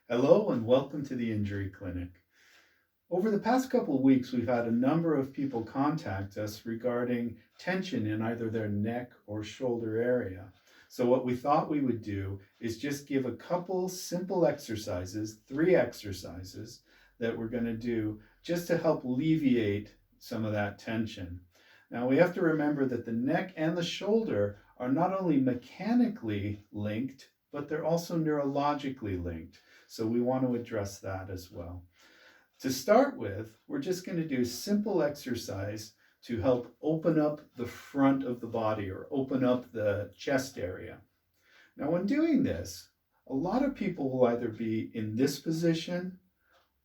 Hello and welcome to the Injury Clinic. Over the past couple of weeks, we've had a number of people contact us regarding tension in either their neck or shoulder area. So, what we thought we would do is just give a couple simple exercises, 3 exercises that we're going to do just to help alleviate some of that tension. Now, we have to remember that the neck and the shoulder are not only mechanically linked, but they're also neurologically linked. So, we want to address that as well. To start with, we're just going to do a simple exercise to help open up the front of the body or open up the chest area. Now, when doing this, a lot of people will either be in this position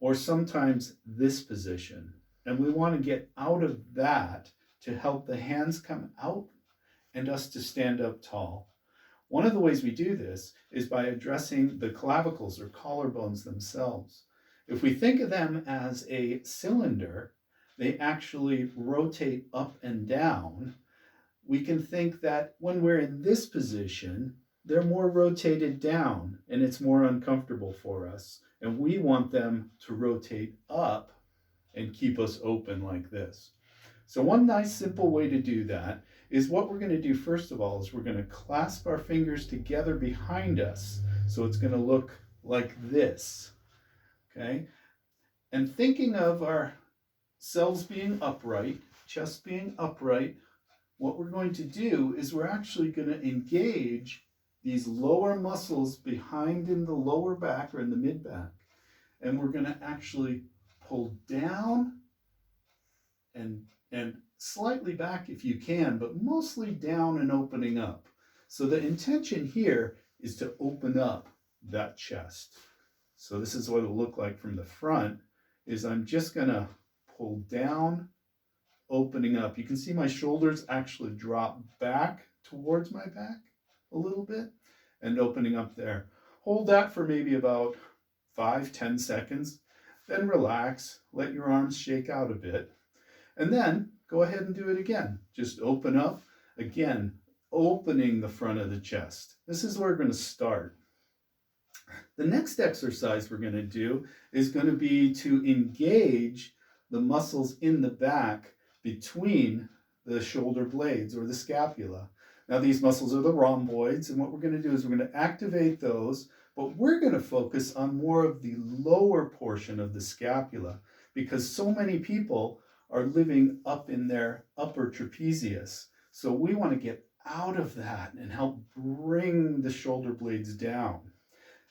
or sometimes this position. And we want to get out of that to help the hands come out and us to stand up tall. One of the ways we do this is by addressing the clavicles or collarbones themselves. If we think of them as a cylinder, they actually rotate up and down. We can think that when we're in this position, they're more rotated down and it's more uncomfortable for us. And we want them to rotate up and keep us open like this. So one nice simple way to do that is what we're going to do first of all is we're going to clasp our fingers together behind us. So it's going to look like this. Okay? And thinking of ourselves being upright, chest being upright, what we're going to do is we're actually going to engage these lower muscles behind in the lower back or in the mid back. And we're going to actually pull down and slightly back if you can, but mostly down and opening up. So the intention here is to open up that chest. So this is what it'll look like from the front, is I'm just gonna pull down, opening up. You can see my shoulders actually drop back towards my back a little bit and opening up there. Hold that for maybe about 5-10 seconds, then relax, let your arms shake out a bit, and then go ahead and do it again. Just open up, again, opening the front of the chest. This is where we're gonna start. The next exercise we're going to do is going to be to engage the muscles in the back between the shoulder blades or the scapula. Now these muscles are the rhomboids, and what we're going to do is we're going to activate those, but we're going to focus on more of the lower portion of the scapula because so many people are living up in their upper trapezius. So we want to get out of that and help bring the shoulder blades down.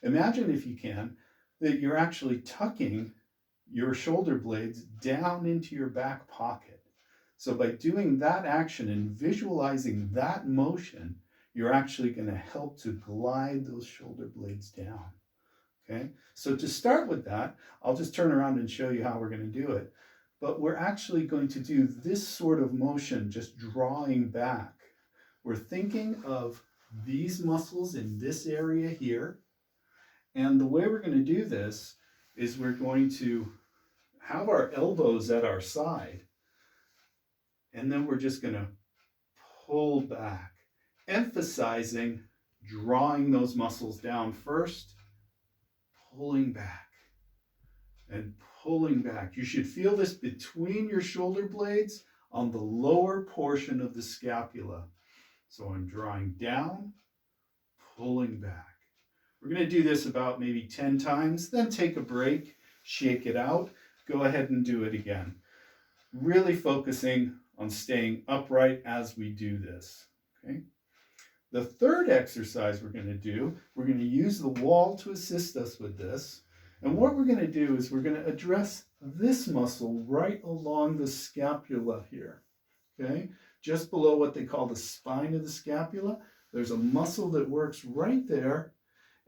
Imagine, if you can, that you're actually tucking your shoulder blades down into your back pocket. So by doing that action and visualizing that motion, you're actually going to help to glide those shoulder blades down. Okay, so to start with that, I'll just turn around and show you how we're going to do it. But we're actually going to do this sort of motion, just drawing back. We're thinking of these muscles in this area here. And the way we're going to do this is we're going to have our elbows at our side. And then we're just going to pull back, emphasizing drawing those muscles down first, pulling back, and pulling back. You should feel this between your shoulder blades on the lower portion of the scapula. So I'm drawing down, pulling back. We're going to do this about maybe 10 times, then take a break, shake it out, go ahead and do it again. Really focusing on staying upright as we do this. Okay? The third exercise we're going to do, we're going to use the wall to assist us with this. And what we're going to do is we're going to address this muscle right along the scapula here. Okay? Just below what they call the spine of the scapula, there's a muscle that works right there.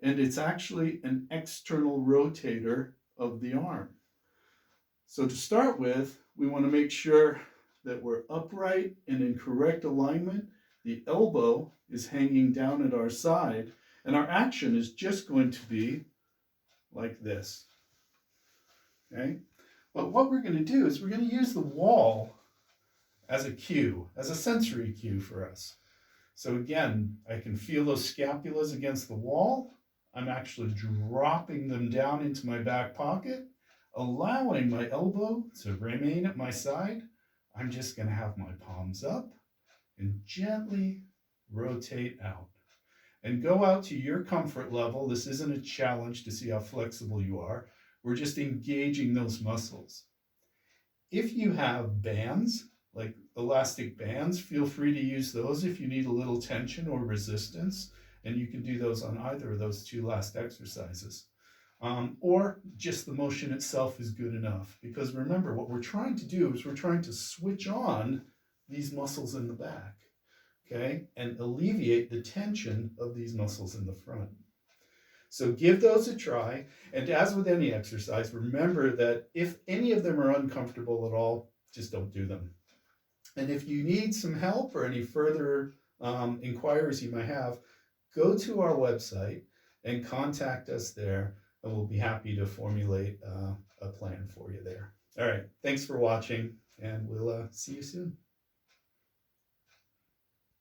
And it's actually an external rotator of the arm. So to start with, we want to make sure that we're upright and in correct alignment. The elbow is hanging down at our side, and our action is just going to be like this. Okay? But what we're going to do is we're going to use the wall as a cue, as a sensory cue for us. So again, I can feel those scapulas against the wall. I'm actually dropping them down into my back pocket, allowing my elbow to remain at my side. I'm just going to have my palms up and gently rotate out. And go out to your comfort level. This isn't a challenge to see how flexible you are. We're just engaging those muscles. If you have bands, like elastic bands, feel free to use those if you need a little tension or resistance. And you can do those on either of those two last exercises. Or just the motion itself is good enough. Because remember, what we're trying to do is we're trying to switch on these muscles in the back, okay, and alleviate the tension of these muscles in the front. So give those a try. And as with any exercise, remember that if any of them are uncomfortable at all, just don't do them. And if you need some help or any further inquiries you might have, go to our website and contact us there, and we'll be happy to formulate a plan for you there. All right, thanks for watching, and we'll see you soon.